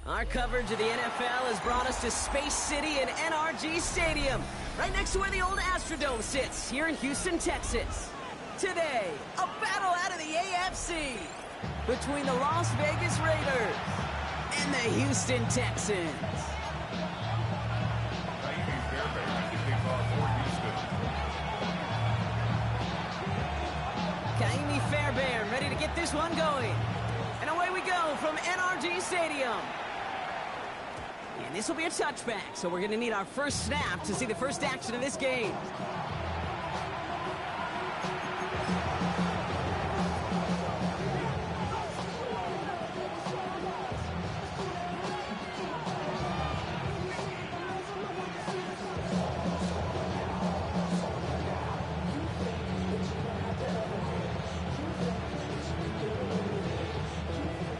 Our coverage of the NFL has brought us to Space City and NRG Stadium, right next to where the old Astrodome sits, here in Houston, Texas. Today, a battle out of the AFC between the Las Vegas Raiders and the Houston Texans. Kaimi Fairbairn ready to get this one going. And away we go from NRG Stadium. And this will be a touchback, so we're going to need our first snap to see the first action of this game.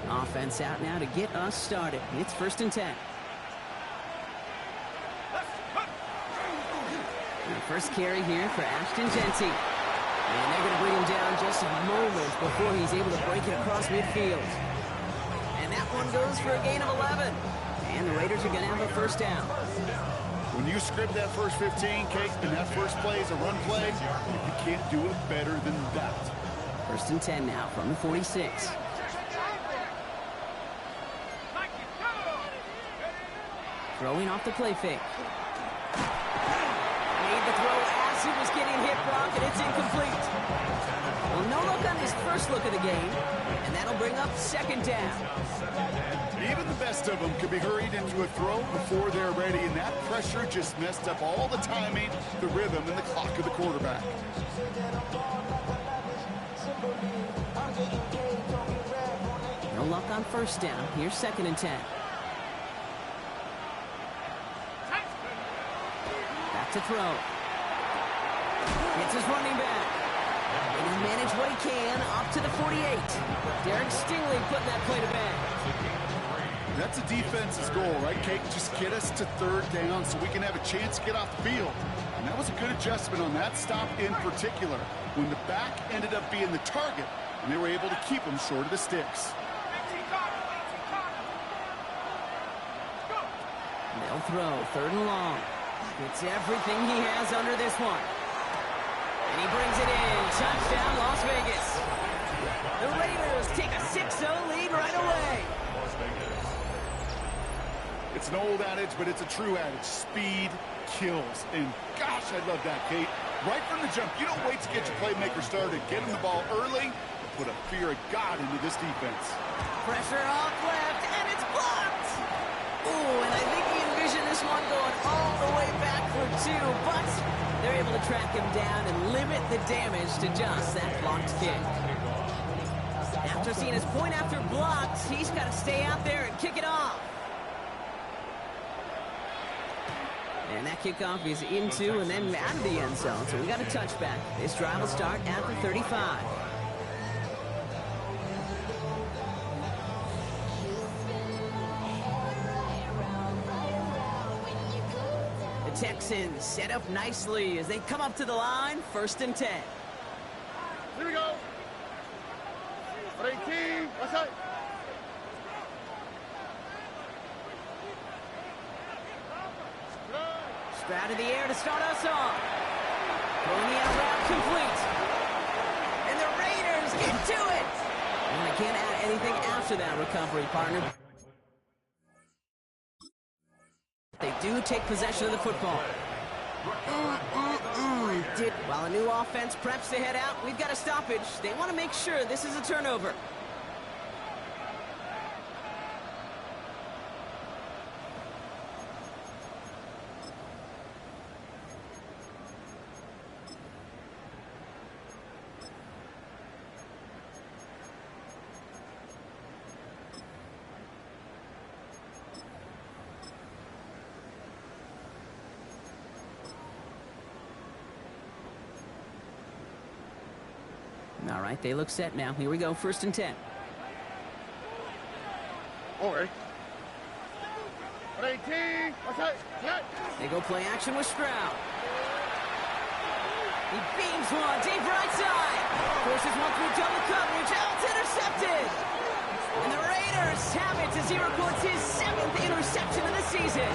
Offense out now to get us started. It's 1st and 10. First carry here for Ashton Jeanty. And they're going to bring him down just a moment before he's able to break it across midfield. And that one goes for a gain of 11. And the Raiders are going to have a first down. When you script that first 15, Kate, and that first play is a run play, you can't do it better than that. 1st and 10 now from the 46. Throwing off the play fake. The throw as he was getting hit, Brock, and it's incomplete. Well, no look on his first look of the game, and that'll bring up 2nd down. Even the best of them could be hurried into a throw before they're ready, and that pressure just messed up all the timing, the rhythm, and the clock of the quarterback. No luck on 1st down. Here's 2nd and 10. Back to throw. It's his running back. And he'll manage what he can up to the 48. Derek Stingley putting that play to bed. That's a defense's goal, right, Kate? Just get us to 3rd down so we can have a chance to get off the field. And that was a good adjustment on that stop in particular, when the back ended up being the target, and they were able to keep him short of the sticks. They'll throw 3rd and long. It's everything he has under this one. And he brings it in. Touchdown, Las Vegas. The Raiders take a 6-0 lead right away. It's an old adage, but it's a true adage. Speed kills. And gosh, I love that, Kate. Right from the jump, you don't wait to get your playmaker started. Get him the ball early. Put a fear of God into this defense. Pressure off left, and it's blocked. Ooh, and I think he envisioned this one going all the way back for 2, but they're able to track him down and limit the damage to just that blocked kick. After seeing his point after blocked, he's got to stay out there and kick it off. And that kickoff is into and then out of the end zone, so we got a touchback. This drive will start at the 35. Texans set up nicely as they come up to the line, 1st and 10. Here we go. 18, what's that? Stroud in the air to start us off. Throwing the out route complete. And the Raiders get to it. And they can't add anything after that recovery, partner. They do take possession of the football. While a new offense preps to head out, we've got a stoppage. They want to make sure this is a turnover. All right, they look set now. Here we go, 1st and 10. All right. They go play action with Stroud. He beams one, deep right side. Forces one through double coverage. Out, it's intercepted. And the Raiders have it as he records his 7th interception of the season.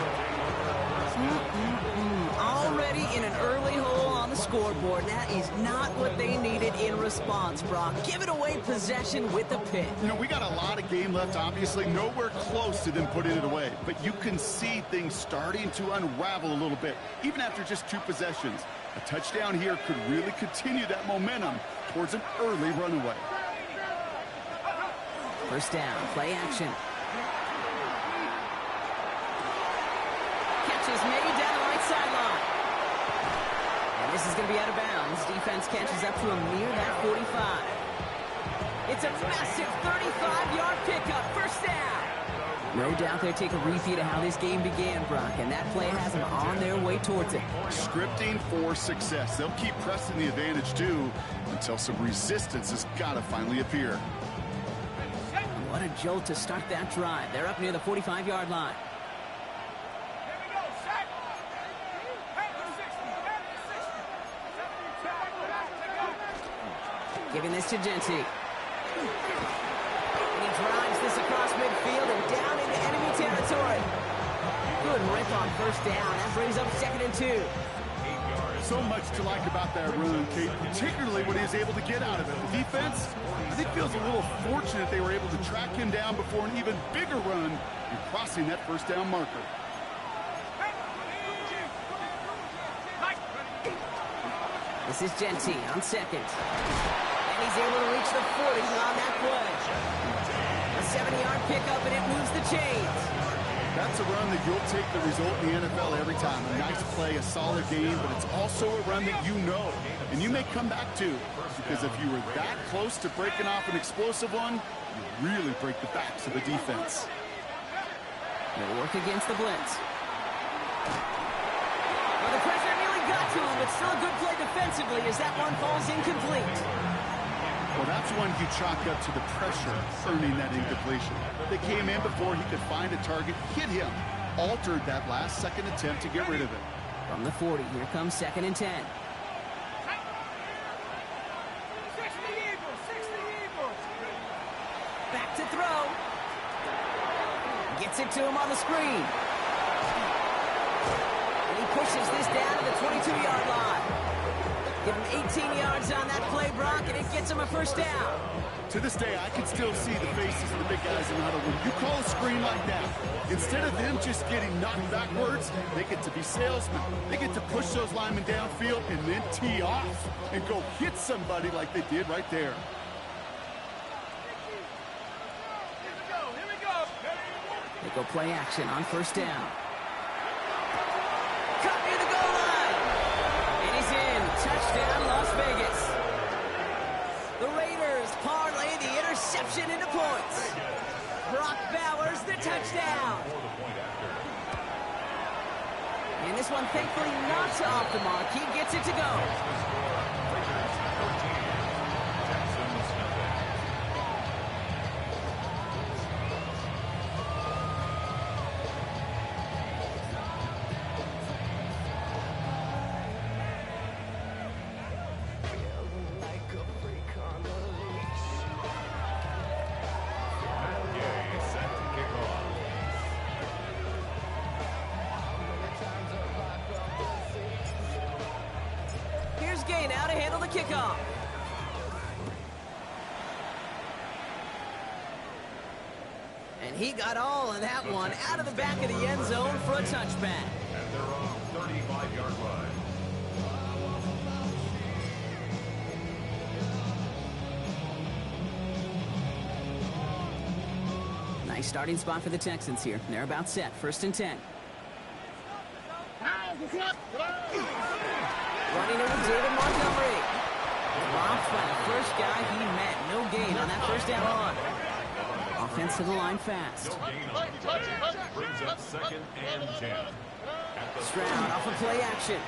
Already in an early hole on the scoreboard. That is not what they needed in response, Brock. Give it away possession with a pick. You know, we got a lot of game left, obviously. Nowhere close to them putting it away. But you can see things starting to unravel a little bit, even after just 2 possessions. A touchdown here could really continue that momentum towards an early runaway. 1st down, play action. Catch is made down the right sideline. And this is going to be out of bounds. Defense catches up to him near that 45. It's a massive 35-yard pickup, 1st down. No doubt they'll take a repeat of how this game began, Brock, and that play has them on their way towards it. Scripting for success. They'll keep pressing the advantage, too, until some resistance has got to finally appear. What a jolt to start that drive. They're up near the 45-yard line. Giving this to Genty. And he drives this across midfield and down into enemy territory. Good rip on 1st down. That brings up 2nd and 2. So much to like about that run, Kate, particularly what he was able to get out of it. The defense, I think, feels a little fortunate they were able to track him down before an even bigger run and crossing that 1st down marker. This is Genty on 2nd. And he's able to reach the 40 on that play. A 70-yard pickup, and it moves the chains. That's a run that you'll take the result in the NFL every time. A nice play, a solid game, but it's also a run that you know and you may come back to, because if you were that close to breaking off an explosive one, you really break the backs of the defense. They'll work against the blitz. Well, the pressure nearly got to him, but still a good play defensively as that one falls incomplete. Well, that's one you chalk up to the pressure earning that incompletion. They came in before he could find a target, hit him, altered that last-second attempt to get rid of it. From the 40, here comes 2nd and 10. Back to throw. Gets it to him on the screen. And he pushes this down to the 22-yard line. Give him 18 yards on that play, Brock, and it gets him a 1st down. To this day, I can still see the faces of the big guys in the huddle. When you call a screen like that, instead of them just getting knocked backwards, they get to be salesmen. They get to push those linemen downfield and then tee off and go hit somebody like they did right there. They go play action on 1st down. Cut near the goal line. And he's in. Touchdown, Las Vegas. The Raiders parlay the interception into points. Brock Bowers, the touchdown. And this one, thankfully, not off the mark. He gets it to go. Now to handle the kickoff. And he got all of that one out of the back of the end zone for a touchback. And they're on 35-yard line. Nice starting spot for the Texans here. They're about set. 1st and 10. Running over David Montgomery. Dropped by the first guy he met. No gain on that 1st down run. Offense to the line fast. No gain on play. Brings up 2nd and 10. Stroud off of play action.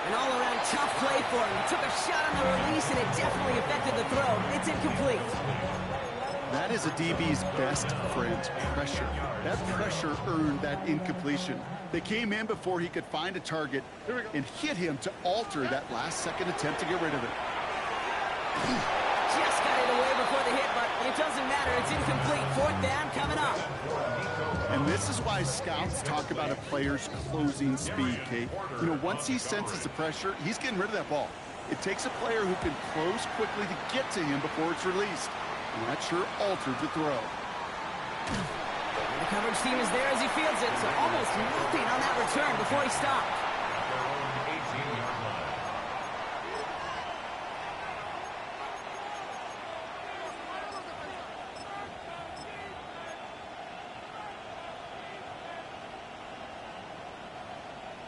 An all-around tough play for him. He took a shot on the release, and it definitely affected the throw. It's incomplete. That is a DB's best friend, pressure. That pressure earned that incompletion. They came in before he could find a target and hit him to alter that last-second attempt to get rid of it. Just got it away before the hit, but it doesn't matter. It's incomplete. Fourth down coming up. And this is why scouts talk about a player's closing speed, Kate. You know, once he senses the pressure, he's getting rid of that ball. It takes a player who can close quickly to get to him before it's released. And that sure altered the throw. And the coverage team is there as he fields it, so almost nothing on that return before he stopped.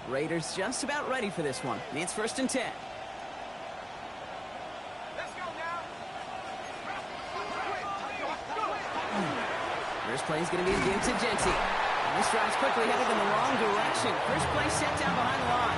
Raiders just about ready for this one. It's 1st and 10. First play is going to be a give to Jeanty. And this drive's quickly headed in the wrong direction. First play set down behind the line.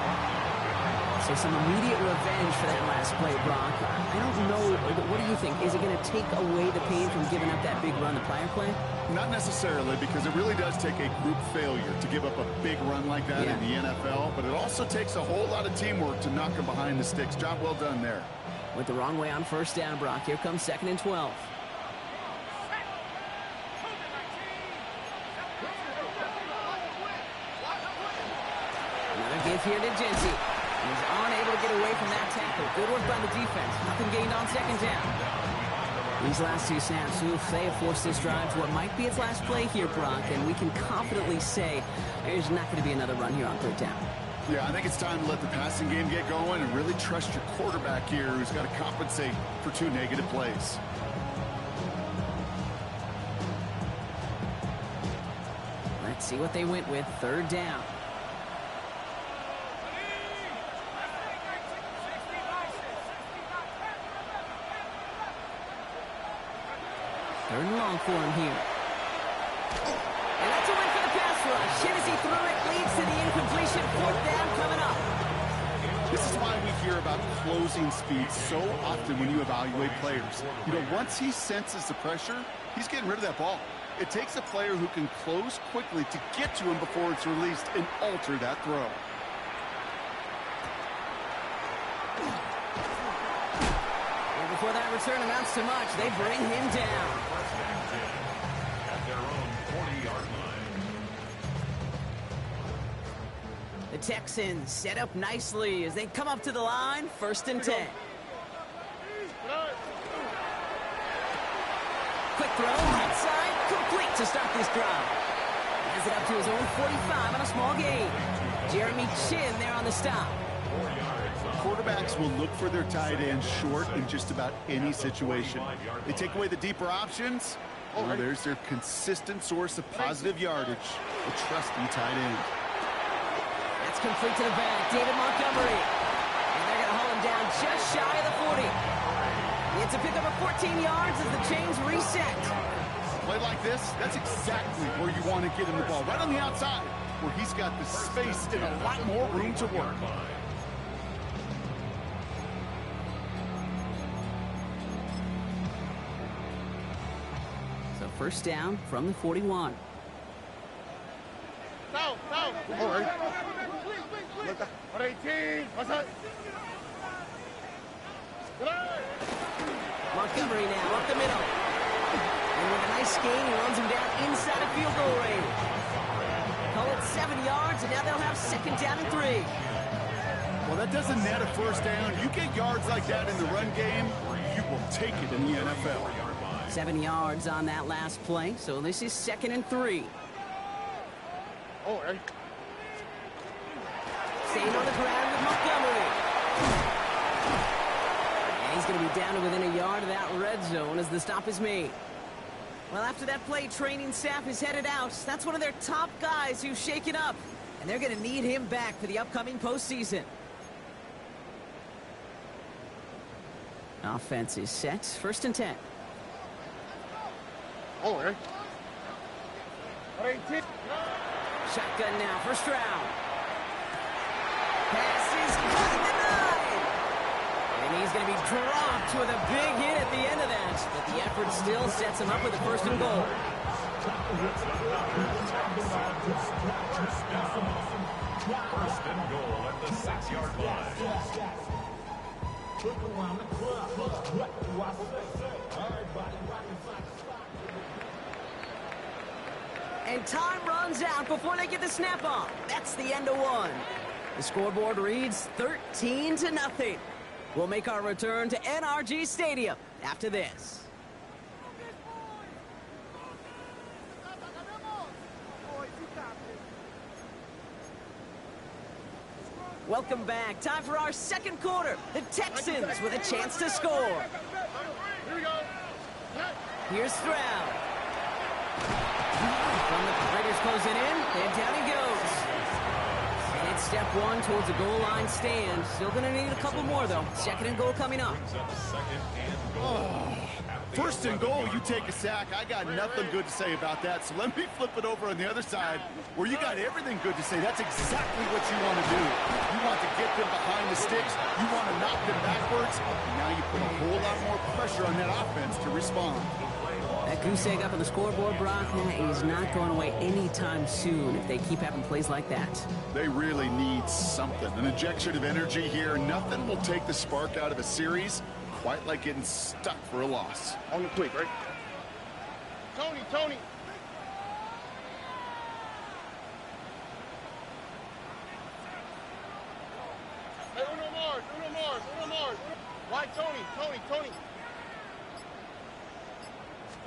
So some immediate revenge for that last play, Brock. I don't know. What do you think? Is it going to take away the pain from giving up that big run the prior play? Not necessarily, because it really does take a group failure to give up a big run like that in the NFL. But it also takes a whole lot of teamwork to knock him behind the sticks. Job well done there. Went the wrong way on first down, Brock. Here comes 2nd and 12. Another give here to Jeanty. He's unable to get away from that tackle. Good work by the defense. Nothing gained on 2nd down. These last two snaps, they have forced this drive to what might be its last play here, Brock, and we can confidently say there's not going to be another run here on 3rd down. Yeah, I think it's time to let the passing game get going and really trust your quarterback here, who's got to compensate for 2 negative plays. Let's see what they went with. 3rd down. Third and long for him here. And that's a win for the pass rush. Hit as he threw it, leads to the incompletion. 4th down coming up. This is why we hear about closing speed so often when you evaluate players. You know, once he senses the pressure, he's getting rid of that ball. It takes a player who can close quickly to get to him before it's released and alter that throw. Before that return amounts to much, they bring him down. At their own 40-yard line. The Texans set up nicely as they come up to the line. 1st and 10. Quick throw, right side, complete to start this drive. Has it up to his own 45 on a small gain. Jeremy Chinn there on the stop. Quarterbacks will look for their tight end short in just about any situation. They take away the deeper options. Well, there's their consistent source of positive yardage, the trusty tight end. That's complete to the back. David Montgomery. And they're going to haul him down just shy of the 40. It's a pickup of 14 yards as the chains reset. A play like this, that's exactly where you want to get him the ball, right on the outside, where he's got the space and a lot more room to work. First down from the 41. All right. 18. Montgomery now up the middle. And with a nice gain, he runs him down inside of field goal range. Call it 7 yards, and now they'll have 2nd down and 3. Well, that doesn't net a first down. You get yards like that in the run game, you will take it in the NFL. 7 yards on that last play, so this is 2nd and 3. All right. Staying on the ground with Montgomery. And he's going to be down to within a yard of that red zone as the stop is made. Well, after that play, training staff is headed out. That's one of their top guys who's shaken up, and they're going to need him back for the upcoming postseason. Offense is set. 1st and 10. All right. 18. Shotgun now, 1st round. Pass is caught in the And he's going to be dropped with a big hit at the end of that. But the effort still sets him up with a first and goal. First and goal at the 6-yard line. And time runs out before they get the snap off. That's the end of one. The scoreboard reads 13-0. We'll make our return to NRG Stadium after this. Welcome back. Time for our second quarter. The Texans with a chance to score. Here we go. Here's Stroud. From the Raiders closing in, and down he goes. And it's step one towards a goal line stand. Still going to need a couple more, though. Second and goal coming up. Second and goal. First and goal, you take a sack. I got nothing good to say about that. So let me flip it over on the other side where you got everything good to say. That's exactly what you want to do. You want to get them behind the sticks. You want to knock them backwards. And now you put a whole lot more pressure on that offense to respond. That goose egg up on the scoreboard, Brock, is not going away anytime soon if they keep having plays like that. They really need something. An injection of energy here. Nothing will take the spark out of a series quite like getting stuck for a loss. On the quick, right? Tony. Hey, Uno Mars. Why, Tony.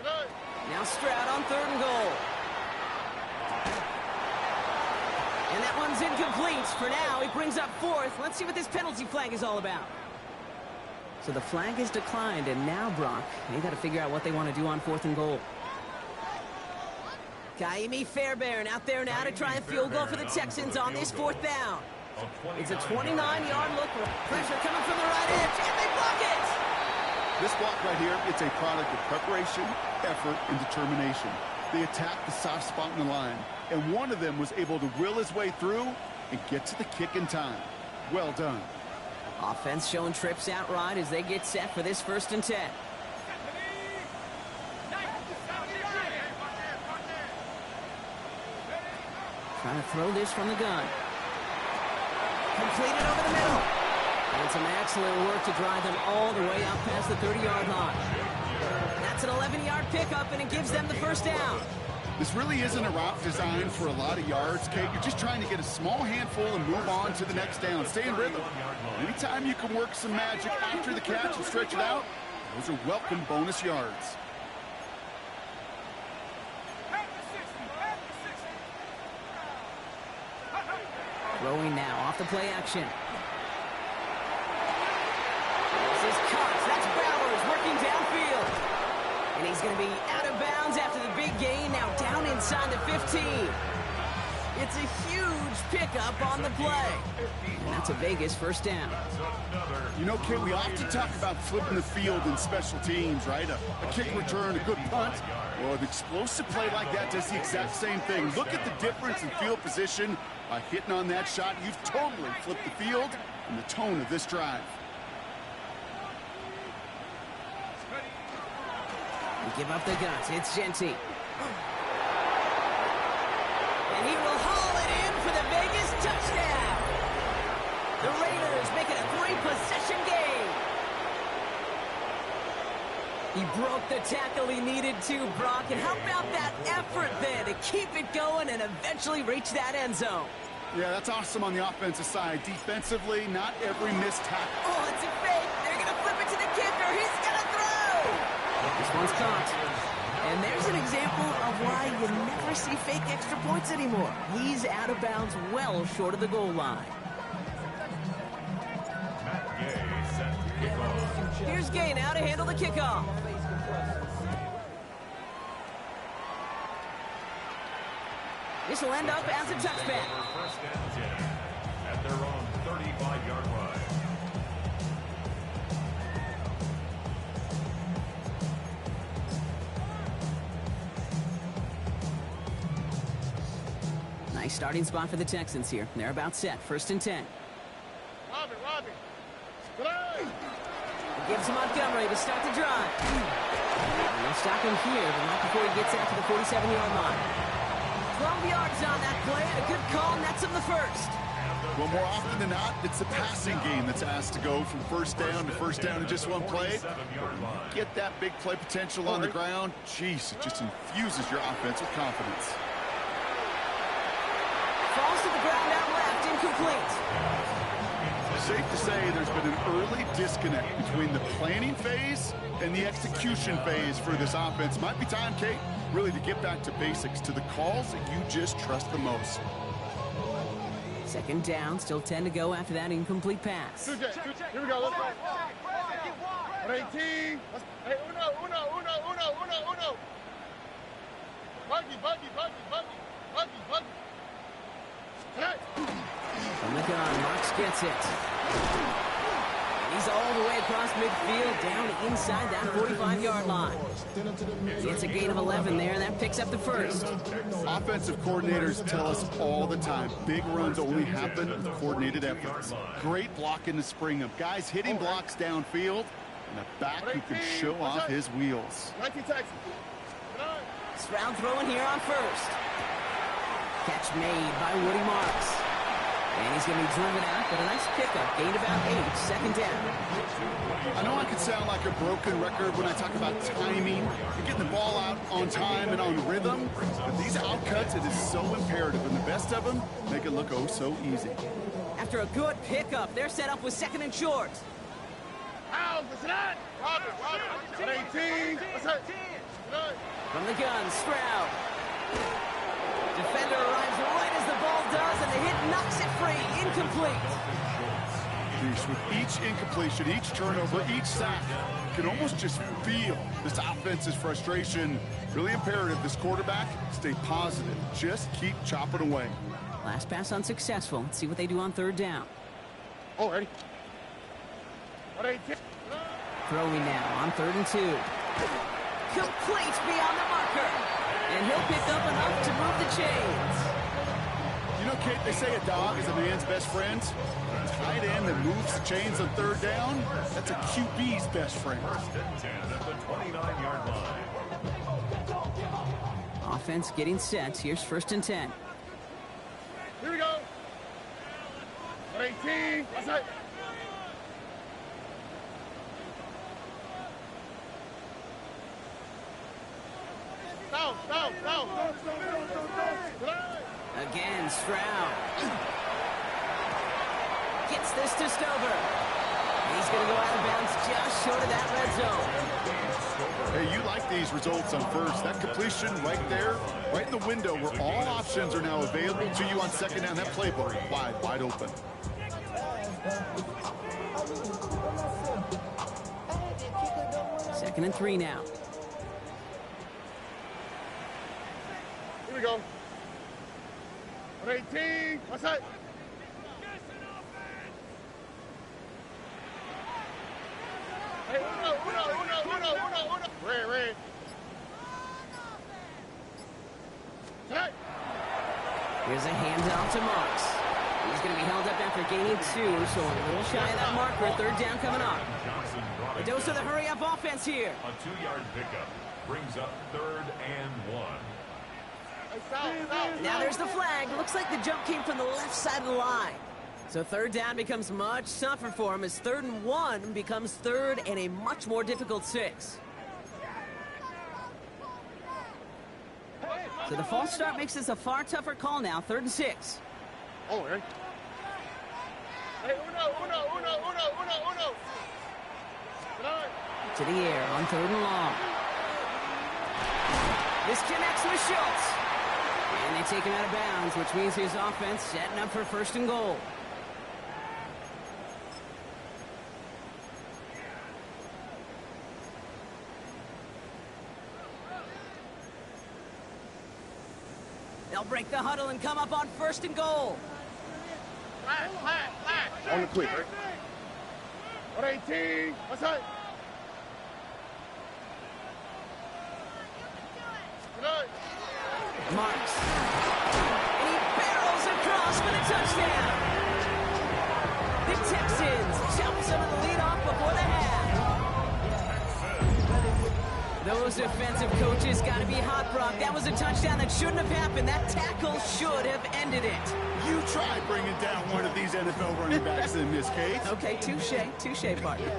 Good. Now Stroud on third and goal. And that one's incomplete. For now, he brings up fourth. Let's see what this penalty flag is all about. So the flag is declined, and now, Brock, they got to figure out what they want to do on fourth and goal. Kaimi Fairbairn out there now to try and field goal for the Texans on this fourth down. It's a 29-yard look. Pressure coming from the right edge, and they block it! This block right here, it's a product of preparation, effort, and determination. They attacked the soft spot in the line, and one of them was able to will his way through and get to the kick in time. Well done. Offense showing trips out right as they get set for this 1st and 10. Trying to throw this from the gun. Completed over the middle. And some excellent work to drive them all the way out past the 30-yard line. That's an 11-yard pickup, and it gives them the first down. This really isn't a route designed for a lot of yards, Kate. You're just trying to get a small handful and move on to the next down. Stay in rhythm. Anytime you can work some magic after the catch and stretch it out, those are welcome bonus yards. Throwing now off the play action. This is Cox. That's Bowers working downfield. And he's going to be out of bounds after the big gain. Now down inside the 15. It's a huge pickup on the play. And that's a Vegas first down. You know, Kate, we often talk about flipping the field in special teams, right? A kick return, a good punt. Well, an explosive play like that does the exact same thing. Look at the difference in field position. By hitting on that shot, you've totally flipped the field and the tone of this drive. We give up the guts. It's Genty. And he will haul it in for the Vegas touchdown. The Raiders make it a 3-possession game. He broke the tackle he needed to, Brock. And how about that effort there to keep it going and eventually reach that end zone? Yeah, that's awesome on the offensive side. Defensively, not every missed tackle. Oh, it's a fake. They're going to flip it to the kicker. He's going to throw. This one's caught. And there's an example of why you never see fake extra points anymore. He's out of bounds well short of the goal line. Matt Gay set to kick off. Here's Gay now to handle the kickoff. This will end up as a touchback. First and 10 at their own 35-yard line. Nice starting spot for the Texans here. They're about set. 1st and 10. Robin. Good eye. Gives Montgomery to start the drive. And they'll stop him here, but not before he gets out to the 47-yard line. 12 yards on that play, and a good call nets him the first. Well, more often than not, it's the passing game that's asked to go from first down to first down in just one play. Get that big play potential on the ground. Jeez, it just infuses your offense with confidence. Falls to the ground out left, incomplete. Safe to say there's been an early disconnect between the planning phase and the execution phase for this offense. Might be time, Kate, really to get back to basics, to the calls that you just trust the most. Second down, still 10 to go after that incomplete pass. Here we go. Let's go. 18. Hey, uno. Buggy. Hey. From the gun, Marks gets it. He's all the way across midfield, down inside that 45-yard line. It's a gain of 11 there, and that picks up the first. Offensive coordinators tell us all the time, big runs only happen with coordinated efforts. Great block in the spring of guys hitting blocks downfield, and a back who can show off his wheels. 19 Texas. Stroud throwing here on first. Catch made by Woody Marks. And he's going to be driven out, but a nice pickup. Gained about 8, second down. I know I could sound like a broken record when I talk about timing and getting the ball out on time and on rhythm, but these outcuts, it is so imperative, and the best of them make it look oh so easy. After a good pickup, they're set up with second and short. Robert. 18. From the gun, Stroud. Defender arrives right as the ball does, and the hit knocks it free. Incomplete. With each incompletion, each turnover, each sack, you can almost just feel this offense's frustration. Really imperative this quarterback stay positive. Just keep chopping away. Last pass unsuccessful. Let's see what they do on third down. Oh, ready. Throwing now on 3rd and 2. Complete beyond the marker. And he'll pick up enough to move the chains. You know, Kate, they say a dog is a man's best friend. A tight end that moves the chains on third down, that's a QB's best friend. First and 10 at the 29-yard line. Offense getting set. Here's 1st and 10. Here we go. 18. That's it. Down. Again, Stroud. Gets this to Stover. He's going to go out of bounds just short of that red zone. Hey, you like these results on first. That completion right there, right in the window where all options are now available to you on second down. That playbook wide open. Second and 3 now. Here we go. 18. What's that? Hey, uno. Red. Hey. Here's a handoff to Marks. He's going to be held up after gaining 2, so a little shy of that marker. 3rd down coming up. A dose of the hurry-up offense here. A 2-yard pickup brings up 3rd and 1. Now there's the flag. Looks like the jump came from the left side of the line. So 3rd down becomes much tougher for him as 3rd and 1 becomes 3rd and a much more difficult 6. So the false start makes this a far tougher call now. 3rd and 6. Oh, right. Hey, uno. To the air on 3rd and long. This connects with Schultz. And they take him out of bounds, which means his offense setting up for 1st and goal. They'll break the huddle and come up on 1st and goal. On the quick, right? 18. What's that? Marks. And he barrels across for the touchdown. The Texans jump some of the lead off before the half. Those defensive coaches got to be hot, Brock. That was a touchdown that shouldn't have happened. That tackle should have ended it. You try bringing down one of these NFL running backs in this case. Okay, touche, partner.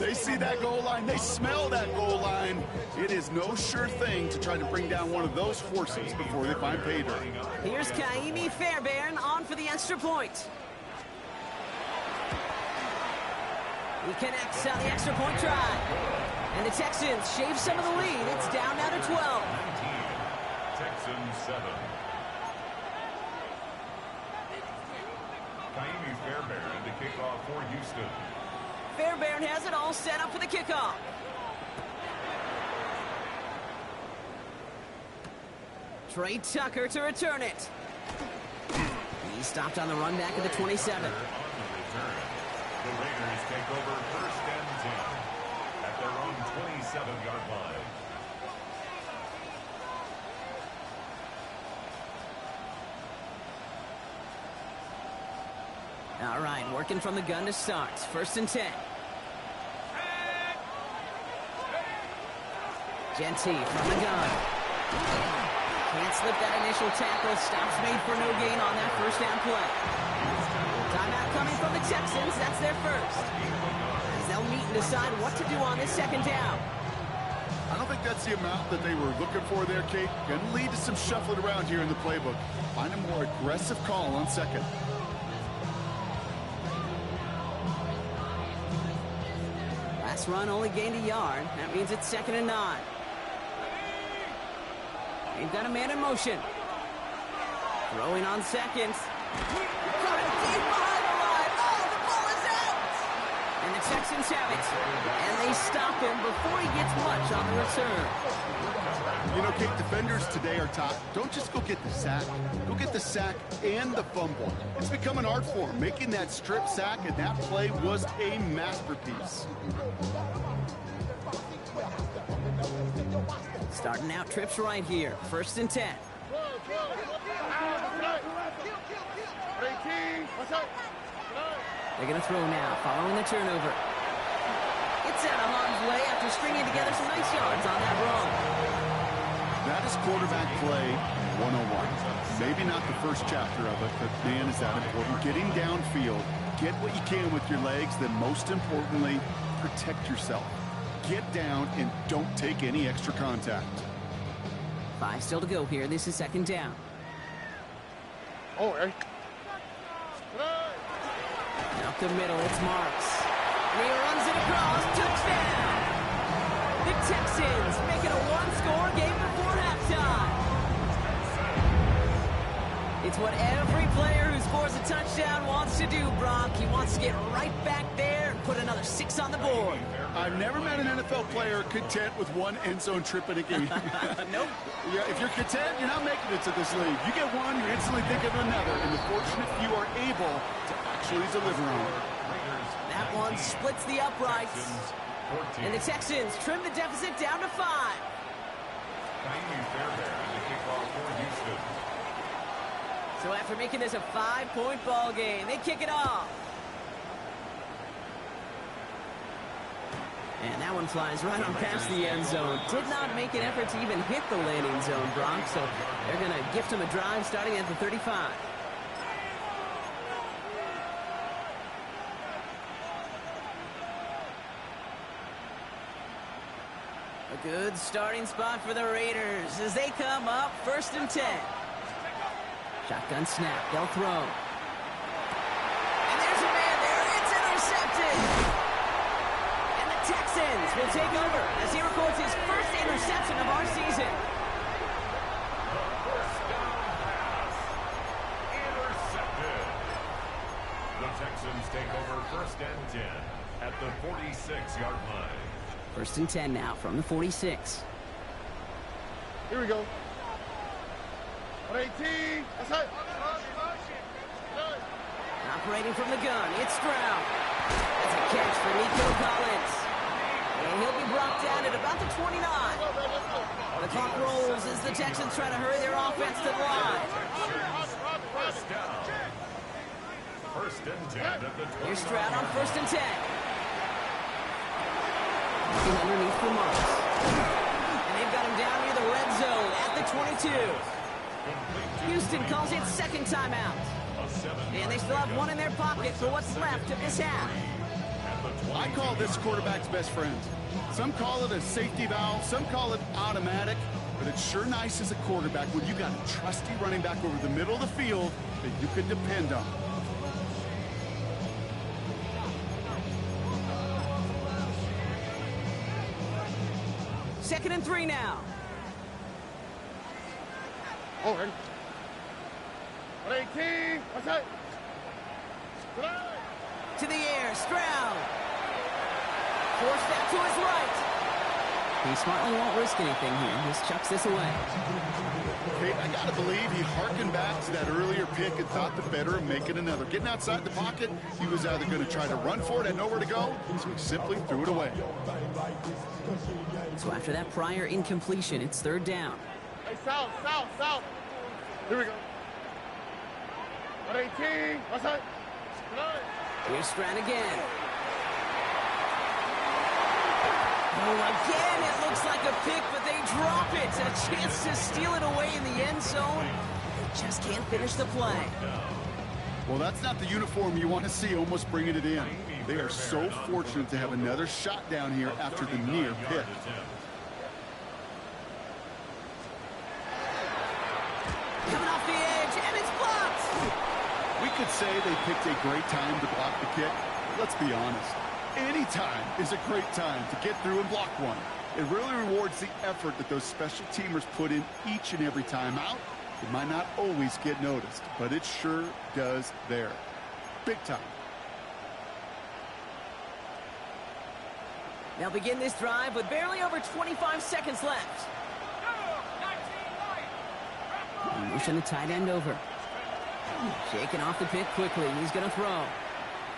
They see that goal line. They smell that goal line. It is no sure thing to try to bring down one of those forces before they find pay dirt. Here's Kaimi Fairbairn on for the extra point. He connects on the extra point try. And the Texans shave some of the lead. It's down now to 12. 19. Texans 7. Kaimi Fairbairn to kick off for Houston. Fairbairn has it all set up for the kickoff. Trey Tucker to return it. He stopped on the run back at the 27. On the return, the Raiders take over first and 10 at their own 27-yard line. All right, working from the gun to start. First and 10. Genty from the gun. Can't slip that initial tackle. Stops made for no gain on that first down play. Timeout coming from the Texans. That's their first. As they'll meet and decide what to do on this second down. I don't think that's the amount that they were looking for there, Kate. Going to lead to some shuffling around here in the playbook. Find a more aggressive call on second. Last run only gained a yard. That means it's 2nd and 9. They've got a man in motion. Throwing on seconds. Got it deep behind the line. Oh, the ball is out! And the Texans have it. And they stop him before he gets much on the return. You know, Kate, defenders today are taught, don't just go get the sack. Go get the sack and the fumble. It's become an art form. Making that strip sack and that play was a masterpiece. Starting out trips right here. First and 10. They're going to throw now, following the turnover. It's out of harm's way after stringing together some nice yards on that run. That is quarterback play 101. Maybe not the first chapter of it, but man, is that important. Getting downfield, get what you can with your legs, then most importantly, protect yourself. Get down and don't take any extra contact. 5 still to go here. This is 2nd down. Oh, hey. Up the middle, it's Marks. And he runs it across. Touchdown! The Texans make it a one-score game before halftime. It's what every player who scores a touchdown wants to do, Brock. He wants to get right back there and put another 6 on the board. I've never met an NFL player content with one end zone trip in a game. Nope. Yeah, if you're content, you're not making it to this league. You get one, you instantly think of another, and the fortunate few are able to actually deliver on it. That one splits the uprights. And the Texans trim the deficit down to 5. Kaimi Fairbairn to kick off for Houston. So after making this a 5-point ball game, they kick it off. And that one flies right on past the end zone. Did not make an effort to even hit the landing zone, Bronx. So they're going to gift him a drive starting at the 35. A good starting spot for the Raiders as they come up 1st and 10. Shotgun snap. They'll throw. And there's a man there. It's intercepted. And the Texans will take over as he records his first interception of our season. Intercepted. The Texans take over 1st and 10 at the 46-yard line. 1st and 10 now from the 46. Here we go. 118. That's it. Operating from the gun, it's Stroud. That's a catch for Nico Collins. And he'll be brought down at about the 29. The clock rolls as the Texans try to hurry their offense to the line. First down. 1st and 10 at the 29. Here's Stroud on 1st and 10. Looking underneath for Marks. zone at the 22. Houston calls it second timeout. And they still have one in their pocket for what's left of this half. I call this quarterback's best friend. Some call it a safety valve, some call it automatic, but it's sure nice as a quarterback when you got a trusty running back over the middle of the field that you can depend on. Second and 3 now. Over. 18. What's that? To the air, Stroud. Forced that to his right. He smartly won't risk anything here. Just chucks this away. Okay, I gotta believe he harkened back to that earlier pick and thought the better of making another. Getting outside the pocket, he was either going to try to run for it and nowhere to go, so he simply threw it away. So after that prior incompletion, it's third down. Hey, south. Here we go. 18. What's that? Here's Stroud again. Oh, again, it looks like a pick, but they drop it. A chance to steal it away in the end zone. They just can't finish the play. Well, that's not the uniform you want to see almost bringing it in. They are so fortunate to have another shot down here after the near pick. Coming off the edge, and it's blocked. We could say they picked a great time to block the kick. Let's be honest. Any time is a great time to get through and block one. It really rewards the effort that those special teamers put in each and every time out. It might not always get noticed, but it sure does there. Big time. They'll begin this drive with barely over 25 seconds left. Motion the tight end over. Shaking off the pick quickly. He's going to throw.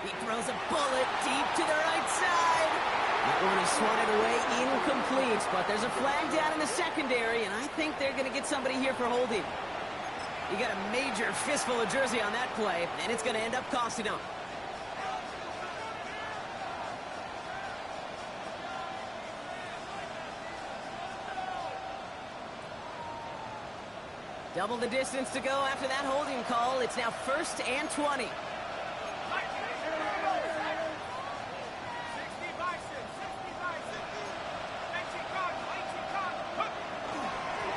He throws a bullet deep to the right side. That one is swatted away, incomplete. But there's a flag down in the secondary, and I think they're going to get somebody here for holding. You got a major fistful of jersey on that play, and it's going to end up costing them. Double the distance to go after that holding call. It's now 1st and 20.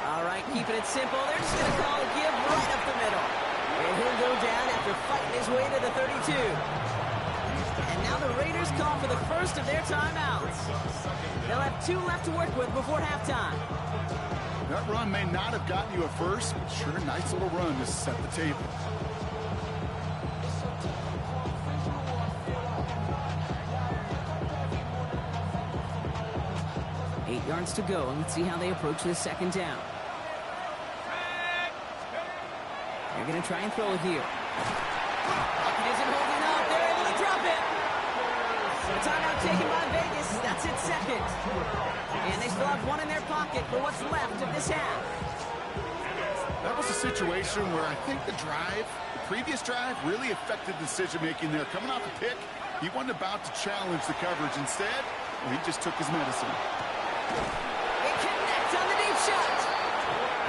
All right, keeping it simple. They're just going to call a give right up the middle. And he'll go down after fighting his way to the 32. And now the Raiders call for the first of their timeouts. They'll have 2 left to work with before halftime. That run may not have gotten you a first, but sure a nice little run to set the table. Eight yards to go, and let's see how they approach this second down. They're going to try and throw it here. It isn't holding up. They're able to drop it. A timeout taken by Vegas. That's its second. And they still have one in their pocket for what's left of this half. That was a situation where I think the previous drive, really affected decision-making there. Coming off the pick, he wasn't about to challenge the coverage. Instead, well, he just took his medicine. They connect on the deep shot.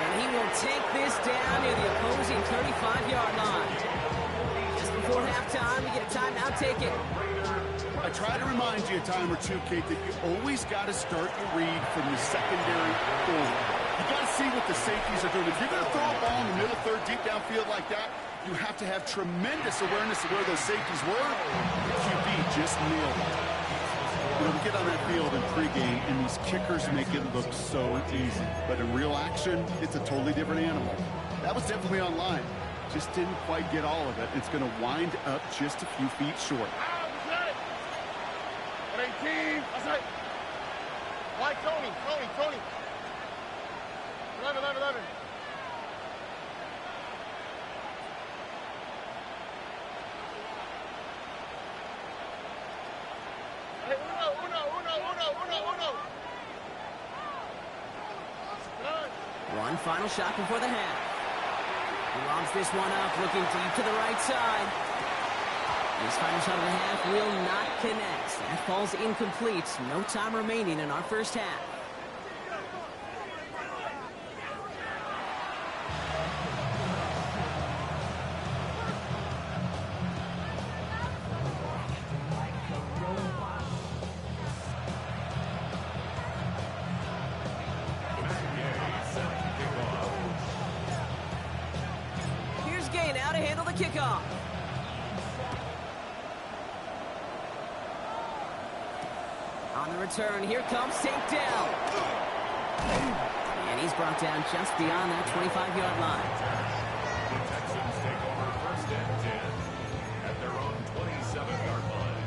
And he will take this down near the opposing 35-yard line. Just before halftime, we get a timeout taken. I try to remind you a time or two, Kate, that you always got to start your read from the secondary forward. You got to see what the safeties are doing. If you're going to throw a ball in the middle third, deep downfield like that, you have to have tremendous awareness of where those safeties were. The QB just nailed it. You know, we get on that field in pregame, and these kickers make it look so easy. But in real action, it's a totally different animal. That was definitely on line. Just didn't quite get all of it. It's going to wind up just a few feet short. 18. That's right. Why Tony? 11. Hey, uno. One final shot before the half. He lobs this one up, looking deep to the right side. This final shot of the half will not connect. That falls incomplete. No time remaining in our first half. kickoff. On the return, here comes takedown. And he's brought down just beyond that 25-yard line. The Texans take over first and 10 at their own 27-yard line.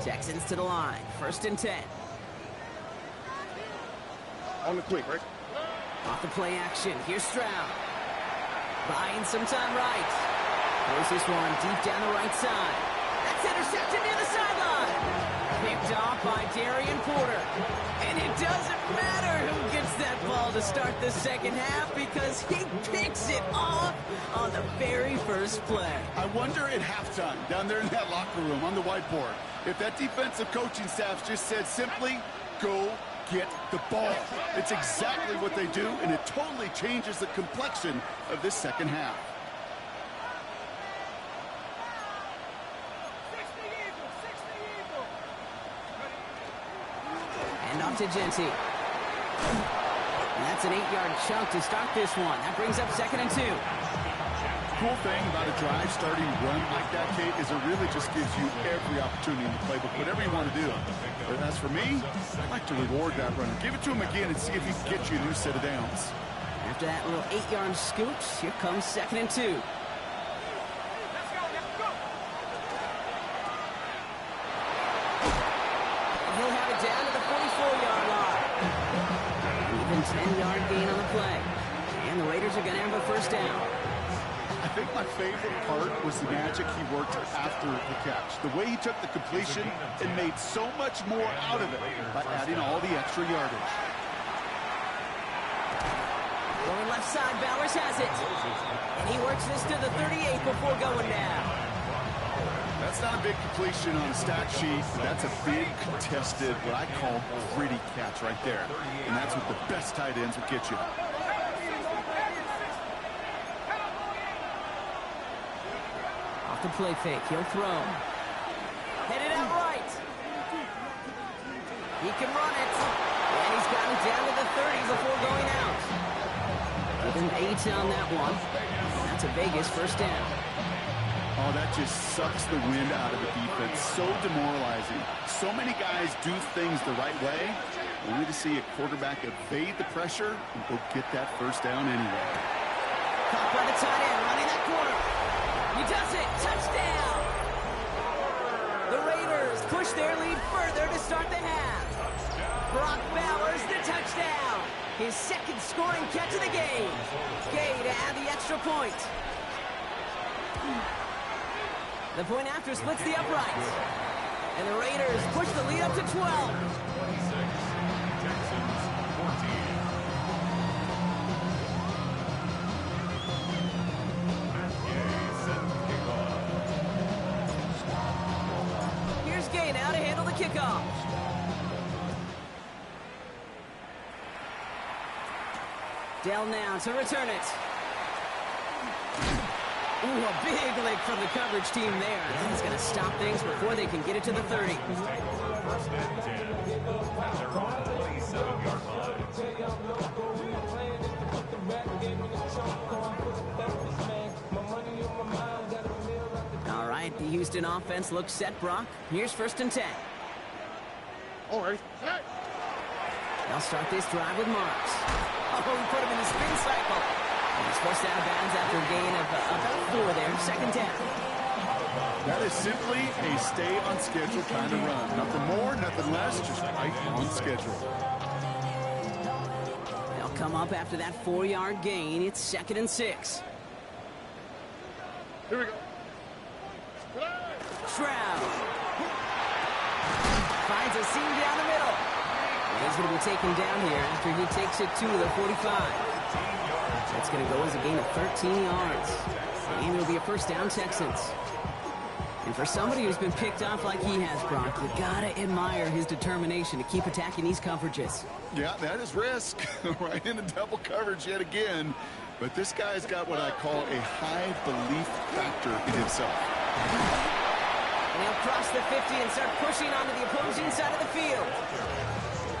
Texans to the line, first and 10. On the quick, right? Off the play action, here's Stroud. Buying some time right. Throws this one deep down the right side. That's intercepted near the sideline. Picked off by Darian Porter. And it doesn't matter who gets that ball to start the second half because he picks it off on the very first play. I wonder at halftime, down there in that locker room on the whiteboard, if that defensive coaching staff just said simply, go get the ball. It's exactly what they do, and it totally changes the complexion of this second half. And off to Genty. And that's an 8-yard chunk to start this one. That brings up second and 2. Cool thing about a drive starting run like that, Kate, is it really just gives you every opportunity in the playbook, whatever you want to do. But as for me, I like to reward that runner. Give it to him again and see if he can get you a new set of downs. After that little 8-yard scoot, here comes second and 2. He'll have it down to the 44-yard line. Even 10-yard gain on the play. And the Raiders are going to have a first down. I think my favorite part was the magic he worked after the catch. The way he took the completion and made so much more out of it by adding all the extra yardage. Going left side, Bowers has it. And he works this to the 38 before going down. That's not a big completion on the stat sheet. That's a big contested, what I call gritty catch right there. And that's what the best tight ends will get you. Off the play fake, he'll throw. Headed out right. He can run it. And he's gotten down to the 30 before going out. Give him 8 on that one. And that's a Vegas first down. Oh, that just sucks the wind out of the defense. So demoralizing. So many guys do things the right way. Only to see a quarterback evade the pressure and go get that first down anyway. Caught by the tight end, running that corner. He does it. Touchdown. The Raiders push their lead further to start the half. Brock Bowers, the touchdown. His second scoring catch of the game. Gay to add the extra point. The point after splits the uprights. And the Raiders push the lead up to 12. 26, Texans 14. Matt Gay set kickoff. Here's Gay now to handle the kickoff. Dell now to return it. Ooh, a big lick from the coverage team there. That's going to stop things before they can get it to the 30. Take over first and 10 at their own 27-yard line. All right, the Houston offense looks set, Brock. Here's first and 10. All right. They'll start this drive with Marks. Oh, he put him in the spin cycle. And he's forced out of bounds after a gain of about 4 there. Second down. That is simply a stay on schedule kind of run. Nothing more, nothing less, just right on schedule. They'll come up after that 4-yard gain. It's second and 6. Here we go. Stroud finds a seam down the middle. And he's going to be taken down here after he takes it to the 45. That's going to go as a gain of 13 yards. And it'll be a first down, Texans. And for somebody who's been picked off like he has, Brock, you gotta admire his determination to keep attacking these coverages. Yeah, that is risk. Right into double coverage yet again. But this guy's got what I call a high belief factor in himself. And he'll cross the 50 and start pushing onto the opposing side of the field.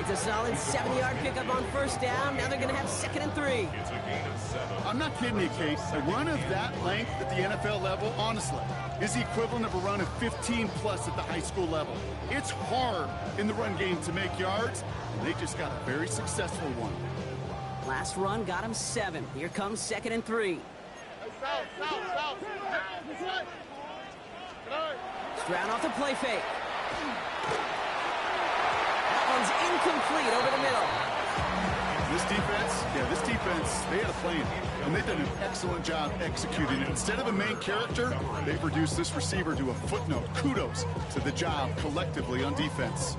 It's a solid 70-yard pickup on first down. Now they're going to have 2nd and 3. It's a gain of 7. I'm not kidding you, Kate. A run of that length at the NFL level, honestly, is the equivalent of a run of 15-plus at the high school level. It's hard in the run game to make yards, and they just got a very successful one. Last run got him 7. Here comes 2nd and 3. South. Stroud off the play fake. That one's incomplete over the middle. This defense, they had a plan, and they've done an excellent job executing it. Instead of a main character, they've reduced this receiver to a footnote. Kudos to the job collectively on defense.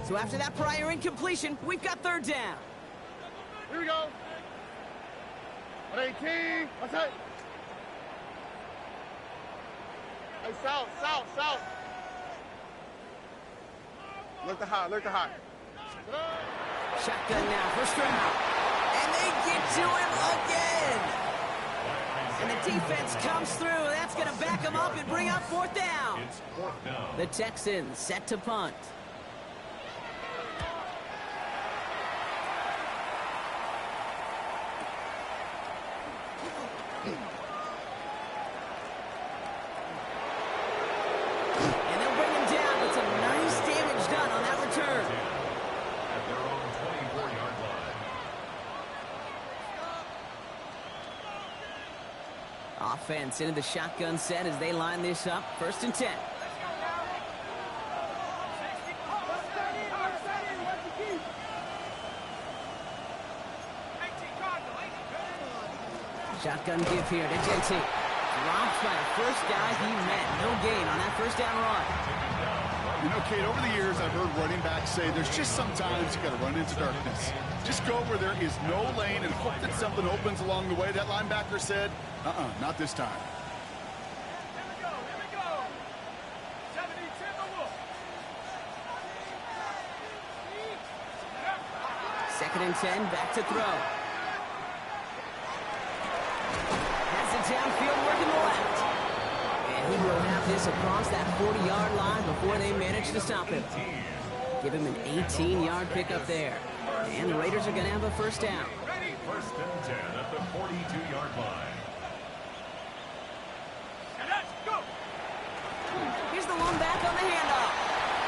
So after that prior incompletion, we've got 3rd down. Here we go. 118. What's that? Hey, south. Look to high. Shotgun now for Stroud. And they get to him again. And the defense comes through. That's going to back him up and bring up 4th down. It's 4th down. The Texans set to punt. And they'll bring him down, but some nice damage done on that return. At their own 24-yard line. Offense into the shotgun set as they line this up. 1st and 10. Shotgun give here to JT. Dropped by the first guy he met. No gain on that 1st down run. You know, Kate, over the years, I've heard running backs say there's just sometimes you got to run into darkness. Just go where there is no lane and hope that something opens along the way. That linebacker said, not this time. Here we go. 70, Timberwolf. 2nd and 10, back to throw. Has it downfield, working the left. And he will have this across that 40-yard line before they manage to stop him. Give him an 18-yard pickup there. And the Raiders are going to have a 1st down. 1st and 10 at the 42-yard line. Here's the one back on the handoff.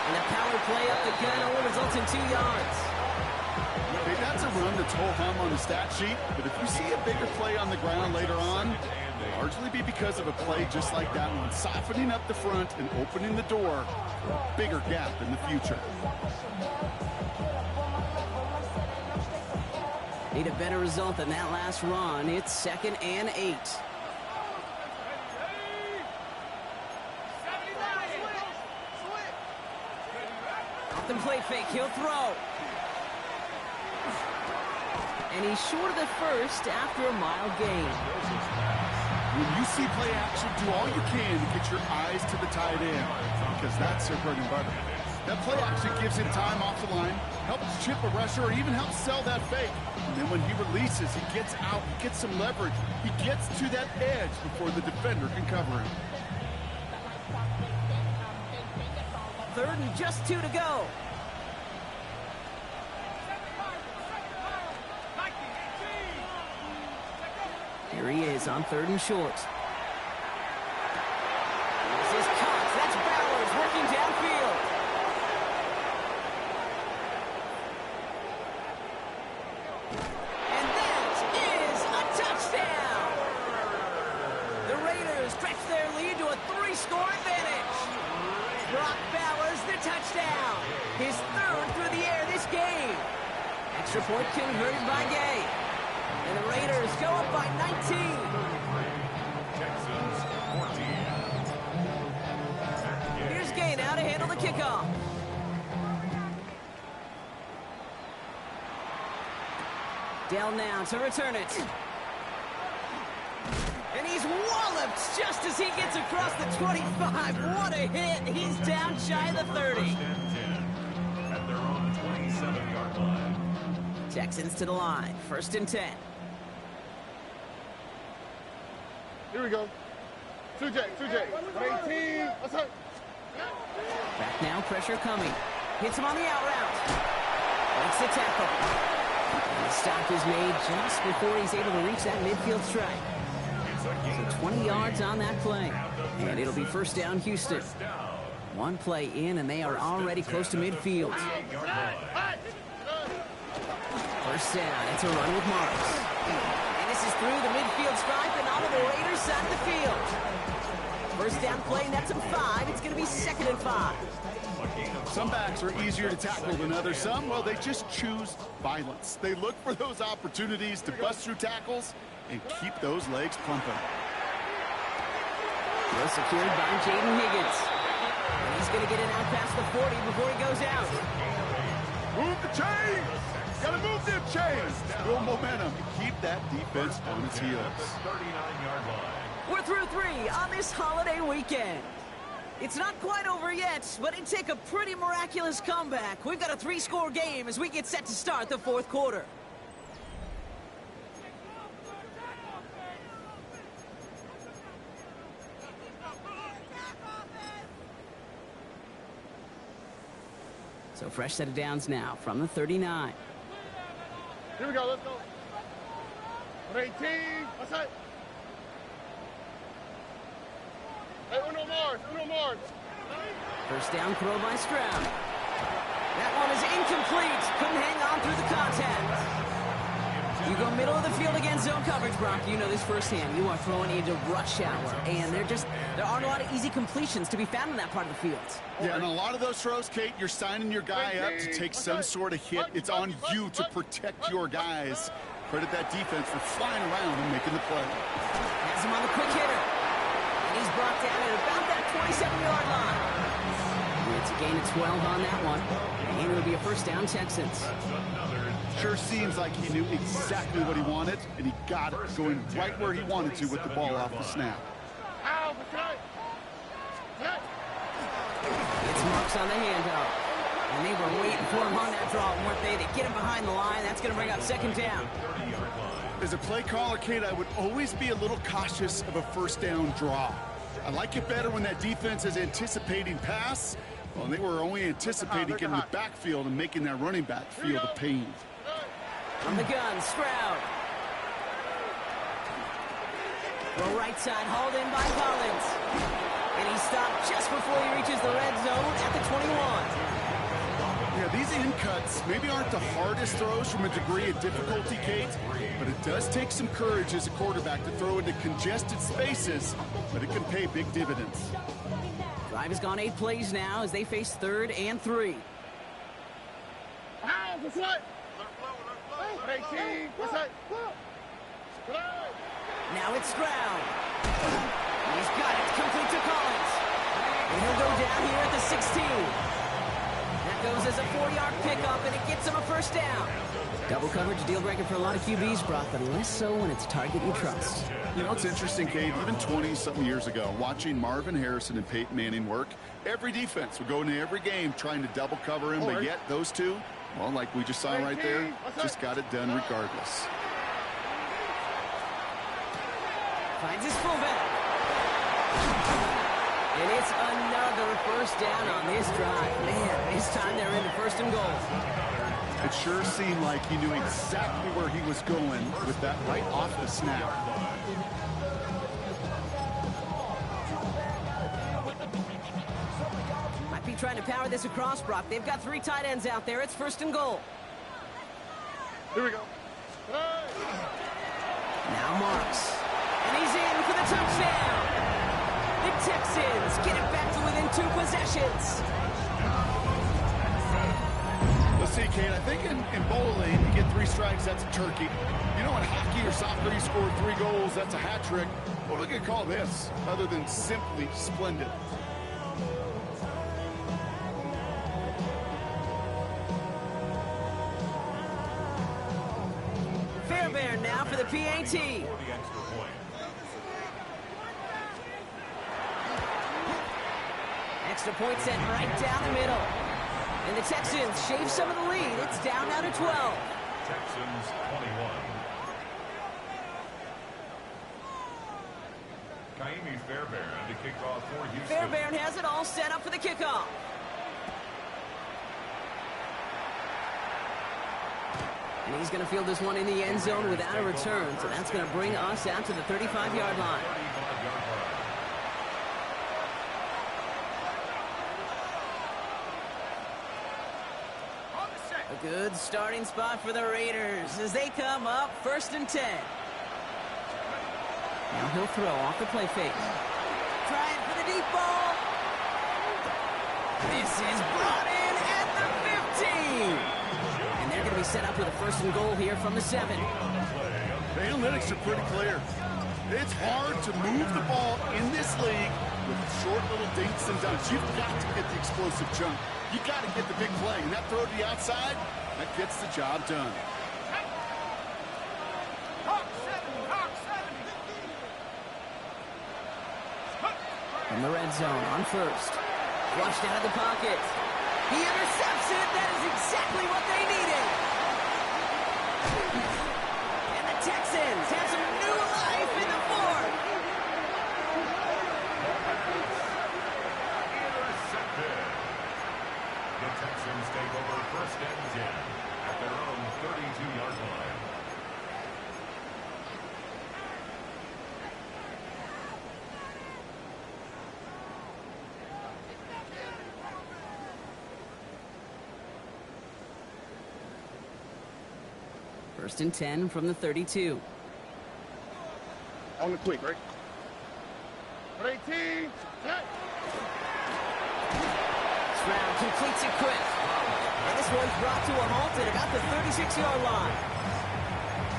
And a power play up the gun only results in 2 yards. Hey, that's a run that's ho-hum on the stat sheet, but if you see a bigger play on the ground later on, it'll largely be because of a play just like that one, softening up the front and opening the door for a bigger gap in the future. Need a better result than that last run. It's 2nd and 8. Off the play fake, he'll throw. And he's short of the 1st after a mile gain. When you see play action, do all you can to get your eyes to the tight end, because that's their bread and butter. That play action gives him time off the line, helps chip a rusher, or even helps sell that fake. And then when he releases, he gets out, he gets some leverage. He gets to that edge before the defender can cover him. 3rd and just 2 to go. Here he is on 3rd and short. This is Cox. That's Bowers working downfield. And that is a touchdown. The Raiders stretch their lead to a 3-score advantage. Brock Bowers, the touchdown. His 3rd through the air this game. Extra point converted by Gay. And the Raiders go up by 19. Texans 14. Here's Gay now to handle the kickoff. Dell now to return it. And he's walloped just as he gets across the 25. What a hit. He's down shy of the 30. 1st and 10 at their own 27-yard line. Texans to the line. 1st and 10. Here we go. 2J. 18. What's up? Back now, pressure coming. Hits him on the out route. Makes the tackle. And the stop is made just before he's able to reach that midfield strike. So 20 yards on that play. And it'll be first down, Houston. One play in, and they are already close to midfield. First down. It's a run with Marks. And this is through the midfield stripe and onto the Raiders' side of the field. First down play, nets him 5. It's going to be 2nd and 5. Some backs are easier to tackle than others. Some, well, they just choose violence. They look for those opportunities to bust through tackles and keep those legs pumping. Well secured by Jaden Higgins. And he's going to get it out past the 40 before he goes out. Move the chains! Gotta move them chains! Build momentum. Keep that defense on its heels. 39-yard line. We're through 3 on this holiday weekend. It's not quite over yet, but it'd take a pretty miraculous comeback. We've got a 3-score game as we get set to start the 4th quarter. So fresh set of downs now from the 39. Here we go, let's go. 18, what's that? Hey, uno more. First down throw by Stroud. That one is incomplete. Couldn't hang on through the contact. You go middle of the field against zone coverage, Brock. You know this firsthand. You are throwing into rush hour, and there aren't a lot of easy completions to be found in that part of the field. Yeah, and a lot of those throws, Kate, you're signing your guy up to take some sort of hit. It's on you to protect your guys. Credit that defense for flying around and making the play. Has him on the quick hitter. And he's brought down at about that 27-yard line. It's a gain of 12 on that one. And it'll be a first down, Texans. Sure seems like he knew exactly what he wanted, and he got it going right where he wanted to with the ball off the snap. It's Marks on the handoff. And they were waiting for him on that draw, weren't they? They get him behind the line. That's going to bring up 2nd down. As a play caller, Kate, I would always be a little cautious of a first down draw. I like it better when that defense is anticipating pass. Well, and they were only anticipating getting the backfield and making that running back feel the pain. From the gun, Stroud. Throw right side, hauled in by Collins. And he stopped just before he reaches the red zone at the 21. Yeah, these in cuts maybe aren't the hardest throws from a degree of difficulty, Kate, but it does take some courage as a quarterback to throw into congested spaces, but it can pay big dividends. Drive has gone 8 plays now as they face 3rd and 3. Now it's Stroud. He's got it, complete to Collins. And he'll go down here at the 16. That goes as a 4-yard pickup, and it gets him a first down. Double coverage, deal breaker for a lot of QBs, Brock, but less so when it's a target you trust. You know, it's interesting, Kate, even 20-something years ago, watching Marvin Harrison and Peyton Manning work, every defense would go into every game trying to double cover him, but yet those two, well, like we just saw right there, just got it done regardless. Finds his fullback. And it's another first down on this drive. Man, this time they're into 1st and goal. It sure seemed like he knew exactly where he was going with that right off the snap. Might be trying to power this across, Brock. They've got 3 tight ends out there. It's 1st and goal. Here we go. Now Marks. And he's in for the touchdown. The Texans get it back to within 2 possessions. Let's see, Kate, I think in bowling, you get 3 strikes, that's a turkey. You know, in hockey or soccer, you score 3 goals, that's a hat trick. What are we going to call this, other than simply splendid? Fairbairn now for the PAT. Extra point sent right down the middle. And the Texans shave some of the lead. It's down now to 12. Texans 21. Kaimi Fairbairn to kick off for Houston. Fairbairn has it all set up for the kickoff. And he's going to field this one in the end zone without a return. So that's going to bring us out to the 35-yard line. A good starting spot for the Raiders as they come up 1st and 10. Now he'll throw off the play fake. Trying for the deep ball. This is brought in at the 15. And they're going to be set up with a 1st and goal here from the 7. The analytics are pretty clear. It's hard to move the ball in this league with short little dinks and dunks. You've got to get the explosive jump. You got to get the big play. And that throw to the outside, that gets the job done. From the red zone on 1st. Flushed out of the pocket. He intercepts it. That is exactly what they needed. And the Texans have some new life in the 4th. Intercepted. The Texans take over 1st and 10 at their own 32-yard line. First and 10 from the 32. On the quick, right? 18. Stroud completes it quick. And this one's brought to a halt at about the 36-yard line.